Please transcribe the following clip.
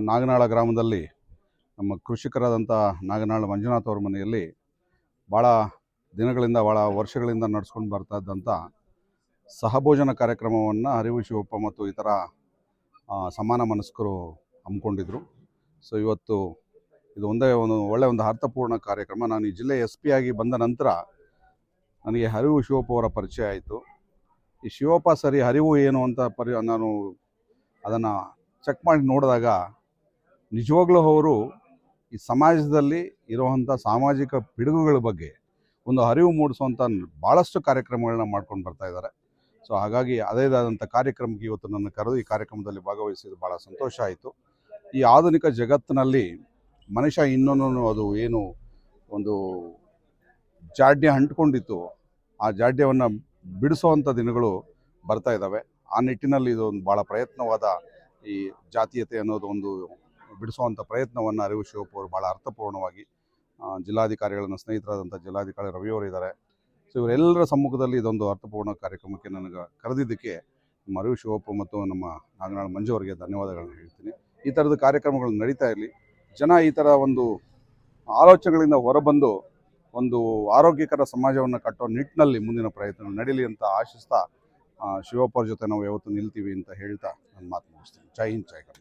ನಾಗನಾಳ ಗ್ರಾಮದಲ್ಲಿ ನಮ್ಮ ಕೃಷಿಕರಾದಂಥ ನಾಗನಾಳ ಮಂಜುನಾಥ್ ಅವ್ರ ಮನೆಯಲ್ಲಿ ಭಾಳ ದಿನಗಳಿಂದ ಭಾಳ ವರ್ಷಗಳಿಂದ ನಡೆಸ್ಕೊಂಡು ಬರ್ತಾ ಇದ್ದಂಥ ಸಹಭೋಜನ ಕಾರ್ಯಕ್ರಮವನ್ನು ಅರಿವು ಶಿವಪ್ಪ ಮತ್ತು ಇತರ ಸಮಾನ ಮನಸ್ಕರು ಹಮ್ಮಿಕೊಂಡಿದ್ರು. ಸೊ ಇವತ್ತು ಇದು ಒಳ್ಳೆಯ ಒಂದು ಅರ್ಥಪೂರ್ಣ ಕಾರ್ಯಕ್ರಮ. ನಾನು ಈ ಜಿಲ್ಲೆ SP ಆಗಿ ಬಂದ ನಂತರ ನನಗೆ ಅರಿವು ಶಿವಪ್ಪ ಅವರ ಪರಿಚಯ ಆಯಿತು. ಈ ಶಿವಪ್ಪ ಸರಿ ಅರಿವು ಏನು ಅಂತ ನಾನು ಅದನ್ನು ಚೆಕ್ ಮಾಡಿ ನೋಡಿದಾಗ ನಿಜವಾಗ್ಲೂ ಅವರು ಈ ಸಮಾಜದಲ್ಲಿ ಇರುವಂಥ ಸಾಮಾಜಿಕ ಪಿಡುಗುಗಳ ಬಗ್ಗೆ ಒಂದು ಅರಿವು ಮೂಡಿಸುವಂಥ ಭಾಳಷ್ಟು ಕಾರ್ಯಕ್ರಮಗಳನ್ನ ಮಾಡ್ಕೊಂಡು ಬರ್ತಾ ಇದ್ದಾರೆ. ಸೊ ಹಾಗಾಗಿ ಅದೇದಾದಂಥ ಕಾರ್ಯಕ್ರಮಕ್ಕೆ ಇವತ್ತು ನನ್ನ ಕರೆದು ಈ ಕಾರ್ಯಕ್ರಮದಲ್ಲಿ ಭಾಗವಹಿಸಿದ್ದು ಭಾಳ ಸಂತೋಷ ಆಯಿತು. ಈ ಆಧುನಿಕ ಜಗತ್ತಿನಲ್ಲಿ ಮನುಷ್ಯ ಇನ್ನೊಂದು ಅದು ಏನು ಒಂದು ಜಾಡ್ಯ ಅಂಟ್ಕೊಂಡಿತ್ತು, ಆ ಜಾಡ್ಯವನ್ನು ಬಿಡಿಸುವಂಥ ದಿನಗಳು ಬರ್ತಾ ಇದ್ದಾವೆ. ಆ ನಿಟ್ಟಿನಲ್ಲಿ ಇದೊಂದು ಭಾಳ ಪ್ರಯತ್ನವಾದ ಈ ಜಾತೀಯತೆ ಅನ್ನೋದು ಒಂದು ಬಿಡಿಸುವಂಥ ಪ್ರಯತ್ನವನ್ನು ಅರಿವು ಶಿವಪ್ಪ ಅವರು ಭಾಳ ಅರ್ಥಪೂರ್ಣವಾಗಿ ಜಿಲ್ಲಾಧಿಕಾರಿಗಳನ್ನು ಸ್ನೇಹಿತರಾದಂಥ ಜಿಲ್ಲಾಧಿಕಾರಿ ರವಿಯವರು ಇದ್ದಾರೆ. ಸೊ ಇವರೆಲ್ಲರ ಸಮ್ಮುಖದಲ್ಲಿ ಇದೊಂದು ಅರ್ಥಪೂರ್ಣ ಕಾರ್ಯಕ್ರಮಕ್ಕೆ ನನಗೆ ಕರೆದಿದ್ದಕ್ಕೆ ನಮ್ಮ ಅರಿವು ಶಿವಪ್ಪ ಮತ್ತು ನಮ್ಮ ನಾಗನಾಳ ಮಂಜು ಅವರಿಗೆ ಧನ್ಯವಾದಗಳನ್ನು ಹೇಳ್ತೀನಿ. ಈ ಥರದ ಕಾರ್ಯಕ್ರಮಗಳು ನಡೀತಾ ಇರಲಿ. ಜನ ಈ ಥರ ಒಂದು ಆಲೋಚನೆಗಳಿಂದ ಹೊರಬಂದು ಒಂದು ಆರೋಗ್ಯಕರ ಸಮಾಜವನ್ನು ಕಟ್ಟೋ ನಿಟ್ಟಿನಲ್ಲಿ ಮುಂದಿನ ಪ್ರಯತ್ನಗಳು ನಡೀಲಿ ಅಂತ ಆಶಿಸ್ತಾ ಶಿವಪ್ಪ ಅವ್ರ ಜೊತೆ ನಾವು ಯಾವತ್ತೂ ನಿಲ್ತೀವಿ ಅಂತ ಹೇಳ್ತಾ ನನ್ನ ಮಾತು ಮುಗಿಸ್ತೀನಿ. ಜೈ ಹಿಂದ್, ಜೈ ಕರ್ನಾಟಕ.